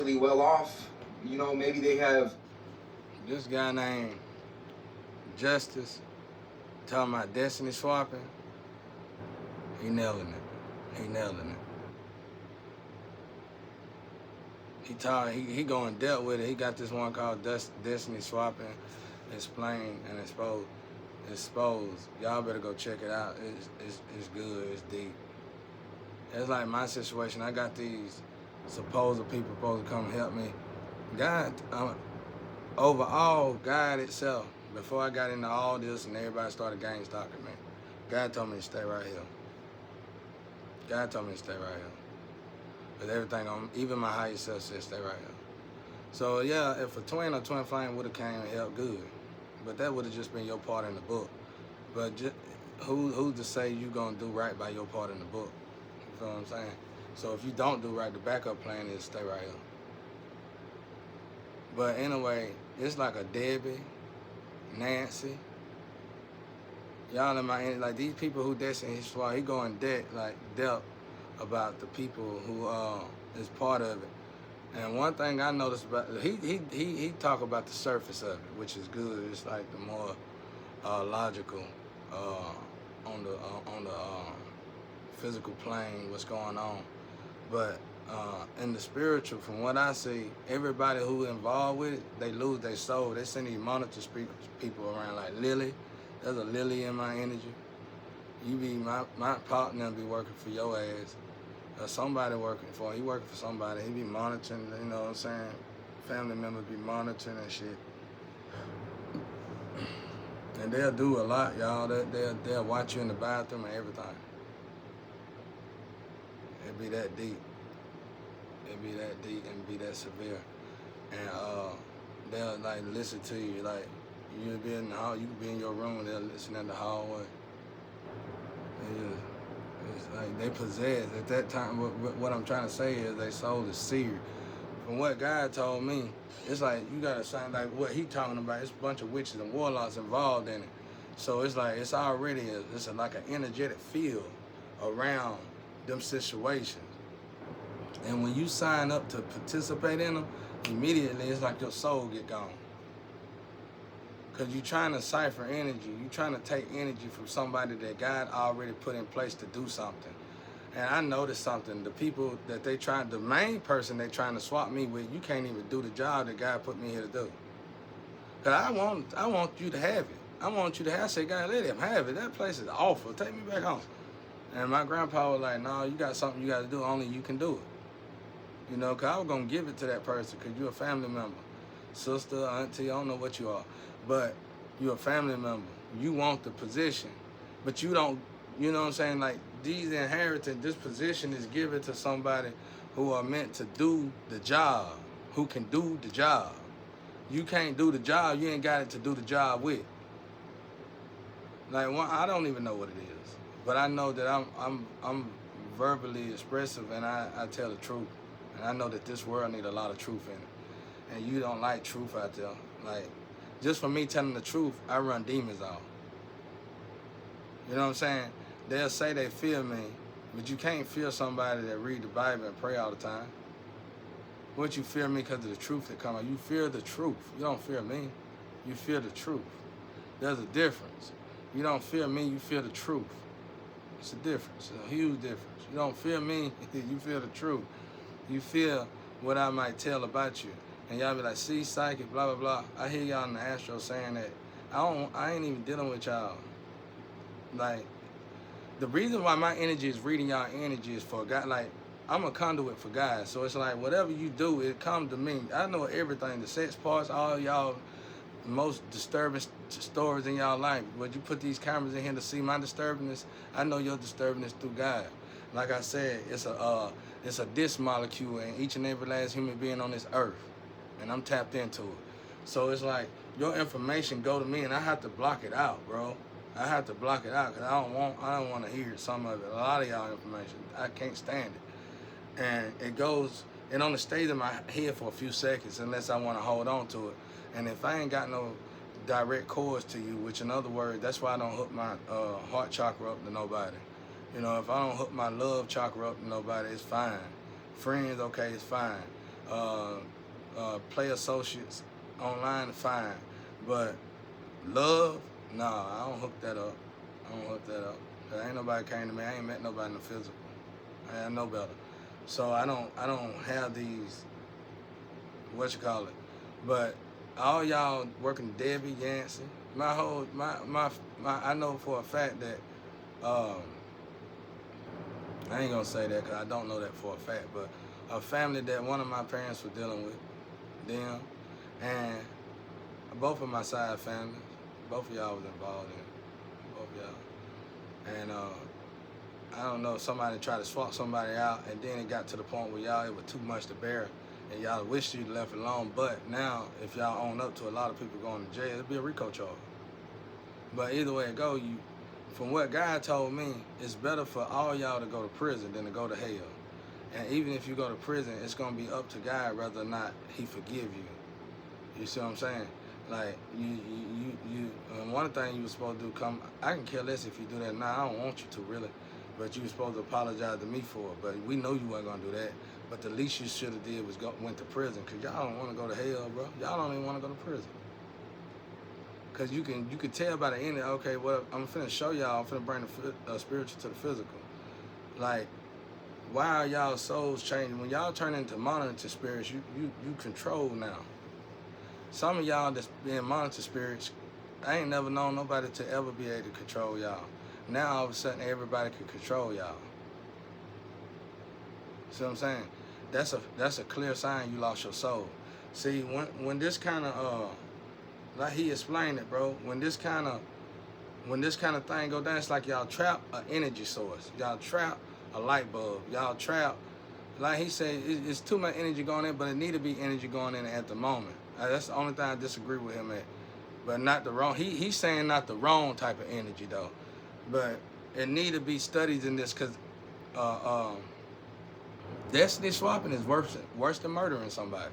really well off. You know, maybe they have. This guy named Justice talking about destiny swapping. He nailing it. He nailing it. He going depth with it. He got this one called Destiny Swapping, Explain and Expose. Exposed. Y'all better go check it out. It's good. It's deep. It's like my situation. I got these supposed people supposed to come help me. God, overall, God itself. Before I got into all this and everybody started gang stalking me, God told me to stay right here. God told me to stay right here. With everything on, even my higher self said stay right here. So yeah, if a twin or twin flame would have came and helped, good. But that would have just been your part in the book. But who's to say you gonna do right by your part in the book? You feel what I'm saying? So if you don't do right, the backup plan is stay right here. But anyway, it's like a Debbie, Nancy. Y'all in my like these people who destiny his why he go in depth about the people who is part of it. And one thing I noticed about he talk about the surface of it, which is good. It's like the more logical on the physical plane, what's going on. But in the spiritual, from what I see, everybody who involved with it, they lose their soul. They send these monitor people around like Lily. There's a Lily in my energy. You be my partner be working for your ass. Somebody he working for somebody. He be monitoring, you know what I'm saying? Family members be monitoring and shit. And they'll do a lot, y'all. They'll watch you in the bathroom and everything. It be that deep. It be that deep and be that severe. And they'll like listen to you. Like you'll be in the hall, you can be in your room and they'll listen in the hallway. It's like they possess. At that time, what I'm trying to say is they soul is seared. From what God told me, it's like you gotta sound like what he talking about. It's a bunch of witches and warlocks involved in it. So it's like it's already like an energetic field around them situations. And when you sign up to participate in them, immediately it's like your soul get gone. Because you're trying to cipher energy. You're trying to take energy from somebody that God already put in place to do something. And I noticed something. The people that the main person they trying to swap me with, you can't even do the job that God put me here to do. Because I want you to have it. I want you to have, I say, God, let him have it. That place is awful. Take me back home. And my grandpa was like, no, you got something you got to do. Only you can do it. You know, because I was going to give it to that person because you're a family member. Sister, auntie, I don't know what you are. But you're a family member. You want the position. But you don't, you know what I'm saying? Like, these inheritance, this position is given to somebody who are meant to do the job, who can do the job. You can't do the job, you ain't got it to do the job with. Like, I don't even know what it is. But I know that I'm verbally expressive and I tell the truth. And I know that this world needs a lot of truth in it. And you don't like truth out there. Like, just for me telling the truth, I run demons off. You know what I'm saying? They'll say they fear me, but you can't fear somebody that read the Bible and pray all the time. What you fear me because of the truth that come out. You fear the truth. You don't fear me. You fear the truth. There's a difference. You don't fear me, you fear the truth. It's a difference, it's a huge difference. You don't fear me, you fear the truth. You fear what I might tell about you. And y'all be like, see, psychic, blah, blah, blah. I hear y'all in the Astro saying that. I ain't even dealing with y'all. Like, the reason why my energy is reading y'all energy is for God. Like, I'm a conduit for God. So it's like, whatever you do, it comes to me. I know everything, the sex parts, all y'all most disturbing stories in y'all life. Would you put these cameras in here to see my disturbingness? I know your disturbingness through God. Like I said, it's a dis molecule in each and every last human being on this earth. And I'm tapped into it. So it's like your information go to me and I have to block it out, bro. I have to block it out because I don't want to hear some of it. A lot of y'all information, I can't stand it. And it only stays in my head for a few seconds unless I want to hold on to it. And if I ain't got no direct cords to you, which in other words, that's why I don't hook my heart chakra up to nobody. You know, if I don't hook my love chakra up to nobody, it's fine. Friends, okay, it's fine. play associates online, fine. But love, nah, I don't hook that up. I don't hook that up. Ain't nobody came to me. I ain't met nobody in the physical. I know better. So I don't have these, what you call it. But all y'all working Debbie Yancey, I know for a fact that I ain't gonna say that because I don't know that for a fact, but a family that one of my parents was dealing with, them, and both of my side families, both of y'all was involved in it, both of y'all. And I don't know, somebody tried to swap somebody out, and then it got to the point where y'all, it was too much to bear, and y'all wished you'd left it alone. But now, if y'all own up to a lot of people going to jail, it'll be a RICO charge. But either way it go, from what God told me, it's better for all y'all to go to prison than to go to hell. And even if you go to prison, it's gonna be up to God whether or not He forgive you. You see what I'm saying? Like one thing you were supposed to do, I can care less if you do that now. I don't want you to really, but you were supposed to apologize to me for it. But we know you weren't gonna do that. But the least you should have did was went to prison, cause y'all don't want to go to hell, bro. Y'all don't even want to go to prison. Cause you can tell by the end of, okay, well, I'm finna show y'all, I'm finna bring the spiritual to the physical. Like, why are y'all souls changing? When y'all turn into monitor spirits, you control now. Some of y'all that's being monitor spirits, I ain't never known nobody to ever be able to control y'all. Now all of a sudden everybody can control y'all. See what I'm saying? That's a clear sign you lost your soul. See, when this kind of like he explained it, bro. When this kind of thing go down, it's like y'all trap an energy source. Y'all trap a light bulb. Y'all trap, like he said, it's too much energy going in, but it need to be energy going in at the moment. That's the only thing I disagree with him at. But not the wrong. He's saying not the wrong type of energy though. But it need to be studied in this, because destiny swapping is worse than murdering somebody.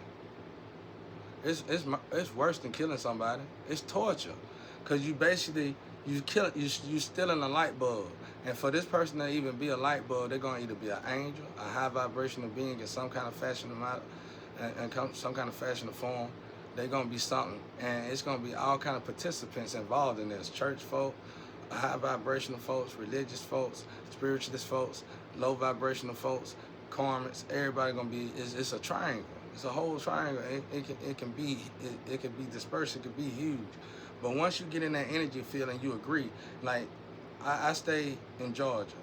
It's worse than killing somebody. It's torture, because you basically you stealing a light bulb, and for this person to even be a light bulb, they're gonna either be an angel, a high vibrational being in some kind of fashion and some kind of fashion or form. They're gonna be something, and it's gonna be all kind of participants involved in this: church folk, high vibrational folks, religious folks, spiritualist folks, low vibrational folks, karmics. Everybody gonna be. It's a triangle. It's a whole triangle. It can be dispersed. It can be huge. But once you get in that energy field and you agree, like I stay in Georgia.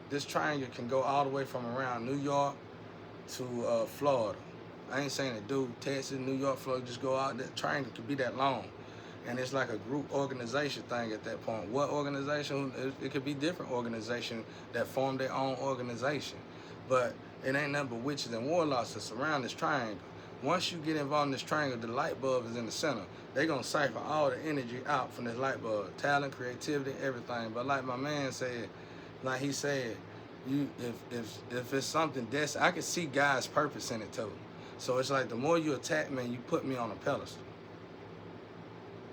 This triangle can go all the way from around New York to Florida. I ain't saying it do Texas, New York, Florida. Just go out. That triangle could be that long, and it's like a group organization thing at that point. What organization? It could be different organizations that form their own organization, but it ain't nothing but witches and warlocks that surround this triangle. Once you get involved in this triangle, the light bulb is in the center. They're going to siphon all the energy out from this light bulb. Talent, creativity, everything. But like my man said, like he said, if it's something destined, I can see God's purpose in it too. So it's like the more you attack me, you put me on a pedestal.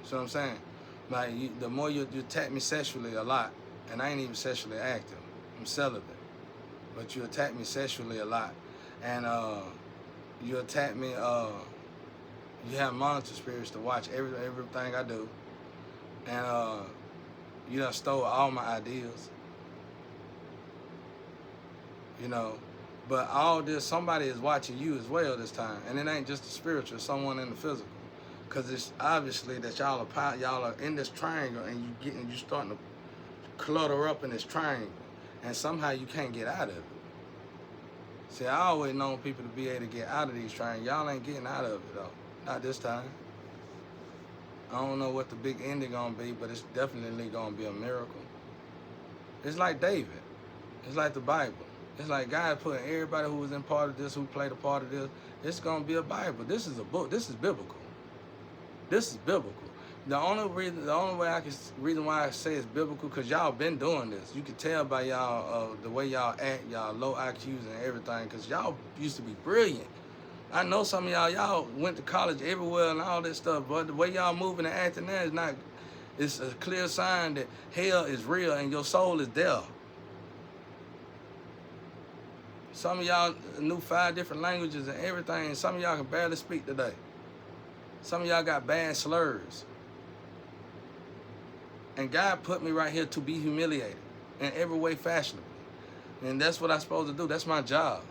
See what I'm saying? Like the more you attack me sexually a lot, and I ain't even sexually active. I'm celibate. But you attack me sexually a lot, and you attack me. You have monitor spirits to watch everything I do, and you done stole all my ideas. You know, but all this, somebody is watching you as well this time, and it ain't just the spiritual, it's someone in the physical, because it's obviously that y'all are in this triangle, and you starting to clutter up in this triangle. And somehow you can't get out of it. See, I always known people to be able to get out of these triangles. Y'all ain't getting out of it though. Not this time. I don't know what the big ending gonna be, but it's definitely gonna be a miracle. It's like David. It's like the Bible. It's like God putting everybody who was in part of this, who played a part of this. It's gonna be a Bible. This is a book. This is biblical. This is biblical. The only reason why I say it's biblical, because y'all been doing this. You can tell by y'all the way y'all act, y'all low IQs and everything, because y'all used to be brilliant. I know some of y'all went to college everywhere and all that stuff, but the way y'all moving and acting now is not. It's a clear sign that hell is real and your soul is there. Some of y'all knew 5 different languages and everything. Some of y'all can barely speak today. Some of y'all got bad slurs. And God put me right here to be humiliated in every way fashionable. And that's what I'm supposed to do. That's my job.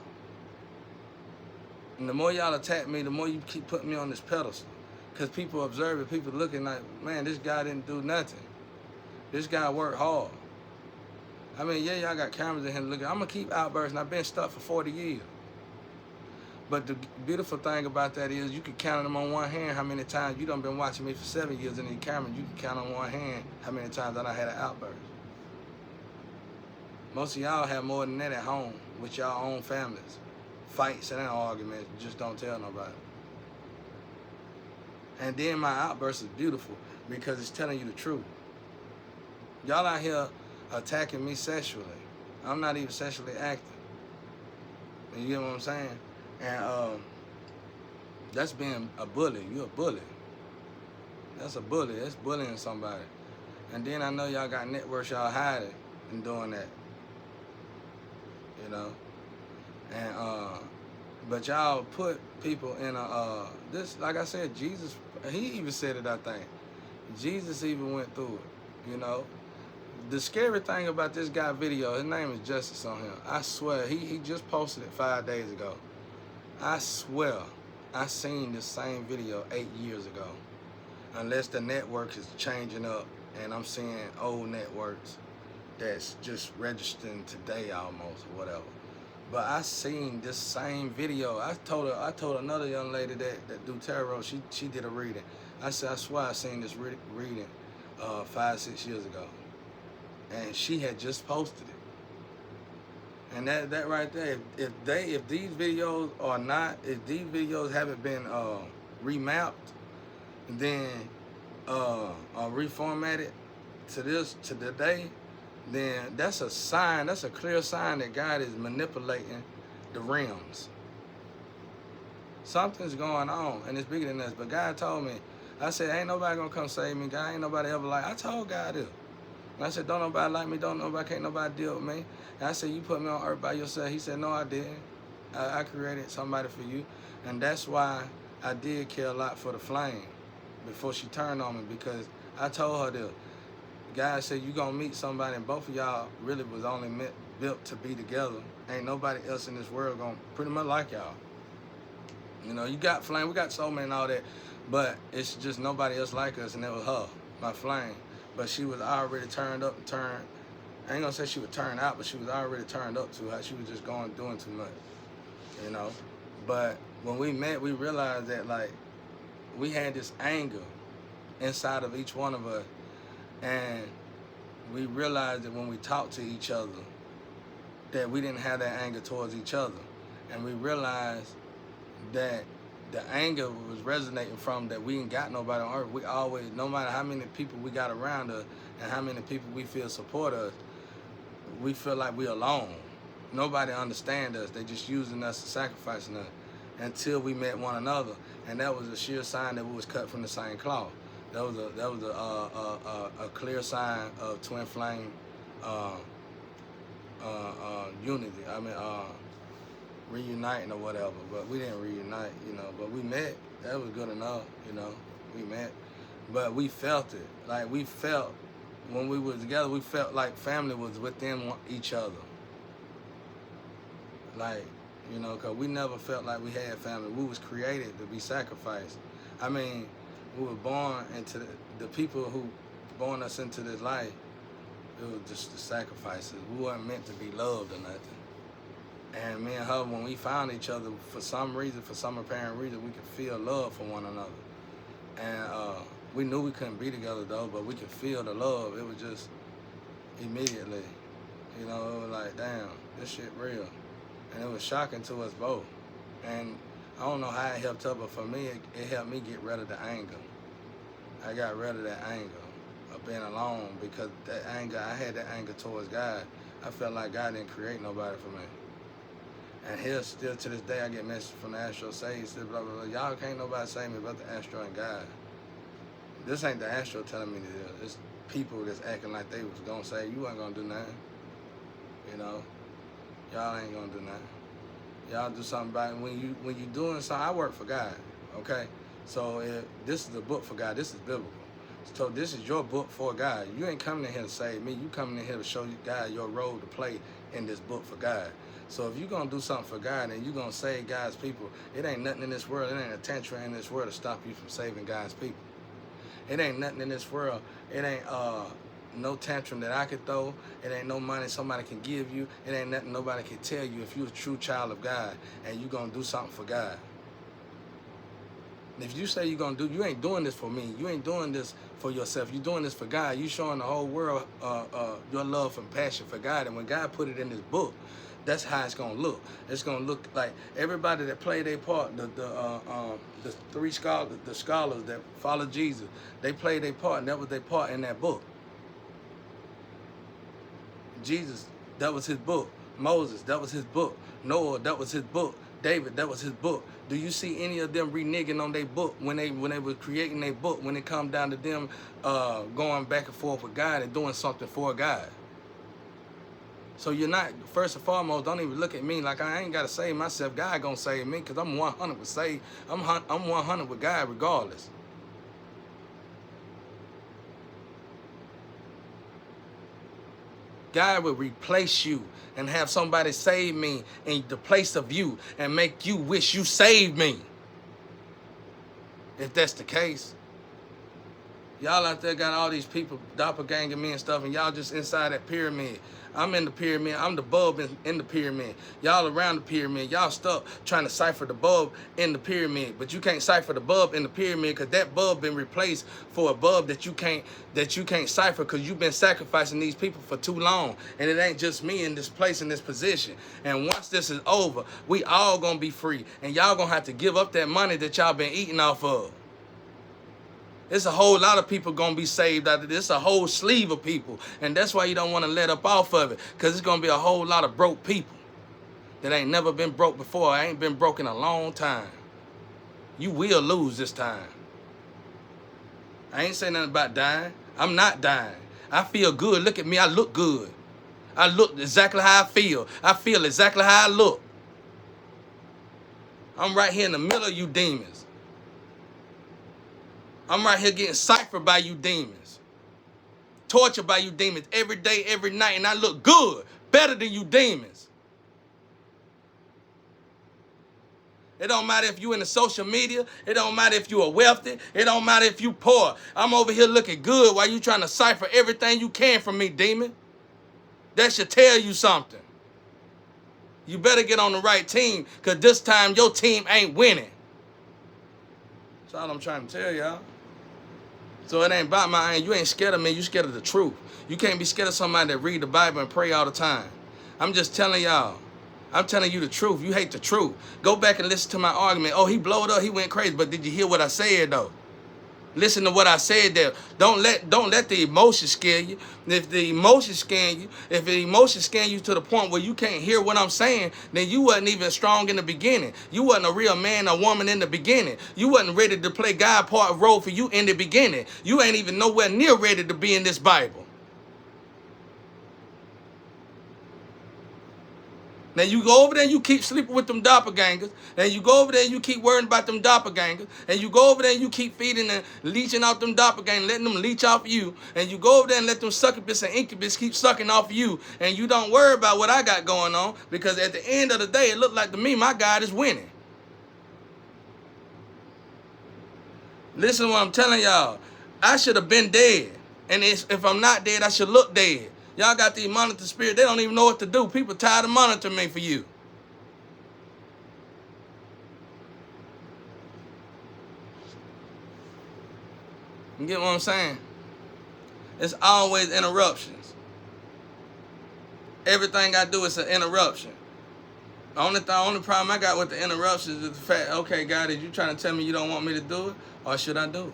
And the more y'all attack me, the more you keep putting me on this pedestal. Because people observe it, people looking like, man, this guy didn't do nothing. This guy worked hard. I mean, yeah, y'all got cameras in here looking. I'm going to keep outbursting. I've been stuck for 40 years. But the beautiful thing about that is you can count them on one hand how many times you done been watching me for 7 years in the camera. You can count on one hand how many times I had an outburst. Most of y'all have more than that at home with y'all own families. Fights and arguments, just don't tell nobody. And then my outburst is beautiful because it's telling you the truth. Y'all out here attacking me sexually. I'm not even sexually active. You get what I'm saying? And that's being a bully. You're a bully. That's a bully. That's bullying somebody. And then I know y'all got networks y'all hiding and doing that. You know? And but y'all put people in a this, like I said, Jesus, he even said it, I think. Jesus even went through it, you know. The scary thing about this guy video, his name is Justice on him. I swear, he just posted it 5 days ago. I swear, I seen this same video 8 years ago. Unless the network is changing up and I'm seeing old networks that's just registering today almost or whatever. But I seen this same video. I told another young lady that do tarot, she did a reading. I said, I swear I seen this reading 5-6 years ago. And she had just posted it. And that right there, if these videos are not, if these videos haven't been remapped, then or reformatted to today, then that's a sign, that's a clear sign that God is manipulating the realms. Something's going on, and it's bigger than us. But God told me, I said, ain't nobody gonna come save me. God ain't nobody ever like. I told God this. And I said, don't nobody like me, can't nobody deal with me. And I said, you put me on earth by yourself. He said, no, I didn't. I created somebody for you. And that's why I did care a lot for the flame before she turned on me, because I told her this. God said, you gonna meet somebody, and both of y'all really was only built to be together. Ain't nobody else in this world gonna pretty much like y'all. You know, you got flame, we got soulmate and all that, but it's just nobody else like us, and it was her, my flame. But she was already turned up and turned. I ain't gonna say she was turned out, but she was already turned up to her. She was just doing too much, you know. But when we met, we realized that, like, we had this anger inside of each one of us. And we realized that when we talked to each other, that we didn't have that anger towards each other. And we realized that the anger was resonating from that we ain't got nobody on earth. We always, no matter how many people we got around us and how many people we feel support us, we feel like we're alone. Nobody understands us. They just using us and sacrificing us until we met one another. And that was a sheer sign that we was cut from the same cloth. That was a clear sign of twin flame unity. I mean, reuniting or whatever. But we didn't reunite, you know. But we met. That was good enough, you know. We met. But we felt it. Like, we felt, when we were together, we felt like family was within each other. Like, you know, because we never felt like we had family. We was created to be sacrificed. I mean, we were born into the people who born us into this life. It was just the sacrifices. We weren't meant to be loved or nothing. And me and her, when we found each other, for some reason, for some apparent reason, we could feel love for one another. And we knew we couldn't be together though, but we could feel the love. It was just immediately, you know, it was like, damn, this shit real. And it was shocking to us both. And I don't know how it helped her, but for me, it helped me get rid of the anger. I got rid of that anger of being alone, because that anger, I had that anger towards God. I felt like God didn't create nobody for me. And here, still to this day, I get messages from the Astro Sage, blah, blah, blah. Y'all can't nobody save me but the Astro and God. This ain't the Astro telling me this. It's people that's acting like they was gonna say, you ain't gonna do nothing. You know? Y'all ain't gonna do nothing. Y'all do something about it. When you doing something, I work for God, okay? So this is the book for God. This is biblical. So this is your book for God. You ain't coming in here to save me. You coming in here to show you God your role to play in this book for God. So if you're going to do something for God and you're going to save God's people, it ain't nothing in this world. It ain't a tantrum in this world to stop you from saving God's people. It ain't nothing in this world. It ain't no tantrum that I could throw. It ain't no money somebody can give you. It ain't nothing nobody can tell you if you're a true child of God and you're going to do something for God. And if you say you're going to do, you ain't doing this for me. You ain't doing this for yourself. You're doing this for God. You showing the whole world your love and passion for God. And when God put it in this book, that's how it's going to look. It's going to look like everybody that played their part, the three scholars, the scholars that followed Jesus, they played their part, and that was their part in that book. Jesus, that was his book. Moses, that was his book. Noah, that was his book. David, that was his book. Do you see any of them reneging on their book when they were creating their book, when it come down to them going back and forth with God and doing something for God? So you're not, first and foremost, don't even look at me like I ain't got to save myself. God going to save me because I'm 100 with saved. I'm 100 with God regardless. God will replace you and have somebody save me in the place of you and make you wish you saved me. If that's the case. Y'all out there got all these people doppelganger me and stuff, and y'all just inside that pyramid. I'm in the pyramid. I'm the bulb in the pyramid. Y'all around the pyramid. Y'all stuck trying to cipher the bulb in the pyramid, but you can't cipher the bulb in the pyramid because that bulb been replaced for a bulb that you can't cipher because you've been sacrificing these people for too long. And it ain't just me in this place, in this position. And once this is over, we all gonna be free, and y'all gonna have to give up that money that y'all been eating off of. There's a whole lot of people going to be saved out of this, a whole sleeve of people. And that's why you don't want to let up off of it, because it's going to be a whole lot of broke people that ain't never been broke before. I ain't been broke in a long time. You will lose this time. I ain't saying nothing about dying. I'm not dying. I feel good. Look at me. I look good. I look exactly how I feel. I feel exactly how I look. I'm right here in the middle of you demons. I'm right here getting ciphered by you demons. Tortured by you demons every day, every night, and I look good. Better than you demons. It don't matter if you in the social media. It don't matter if you are wealthy. It don't matter if you poor. I'm over here looking good while you trying to cipher everything you can from me, demon. That should tell you something. You better get on the right team, because this time your team ain't winning. That's all I'm trying to tell y'all. So it ain't about my aim. You ain't scared of me. You scared of the truth. You can't be scared of somebody that read the Bible and pray all the time. I'm just telling y'all. I'm telling you the truth. You hate the truth. Go back and listen to my argument. Oh, he blowed up. He went crazy. But did you hear what I said, though? Listen to what I said there. Don't let the emotions scare you. If the emotions scare you, to the point where you can't hear what I'm saying, then you wasn't even strong in the beginning. You wasn't a real man or woman in the beginning. You wasn't ready to play God part role for you in the beginning. You ain't even nowhere near ready to be in this Bible. Now you go over there and you keep sleeping with them doppelgangers. And you go over there and you keep worrying about them doppelgangers. And you go over there and you keep feeding and leeching out them doppelgangers, letting them leech off you. And you go over there and let them succubus and incubus keep sucking off you. And you don't worry about what I got going on, because at the end of the day, it looked like to me my God is winning. Listen to what I'm telling y'all. I should have been dead. And if I'm not dead, I should look dead. Y'all got these monitor spirits. They don't even know what to do. People tired of monitoring me for you. You get what I'm saying? It's always interruptions. Everything I do is an interruption. The only problem I got with the interruptions is the fact, okay, God, is you trying to tell me you don't want me to do it? Or should I do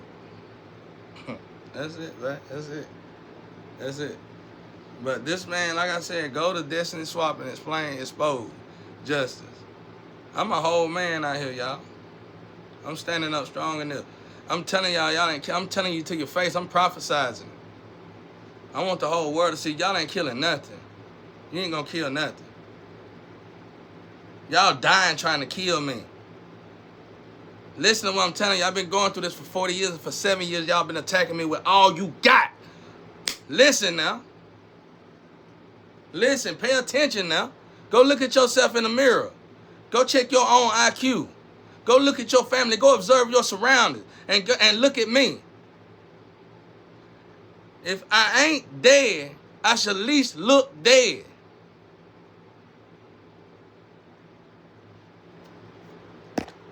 it? That's it, man. That's it. But this man, like I said, go to Destiny Swap and expose justice. I'm a whole man out here, y'all. I'm standing up strong in this. I'm telling y'all I'm telling you to your face, I'm prophesizing. I want the whole world to see y'all ain't killing nothing. You ain't gonna kill nothing. Y'all dying trying to kill me. Listen to what I'm telling you. I've been going through this for 40 years. And for 7 years, y'all been attacking me with all you got. Listen now. Listen, pay attention now. Go look at yourself in the mirror. Go check your own IQ. Go look at your family. Go observe your surroundings. And look at me. If I ain't dead, I should at least look dead.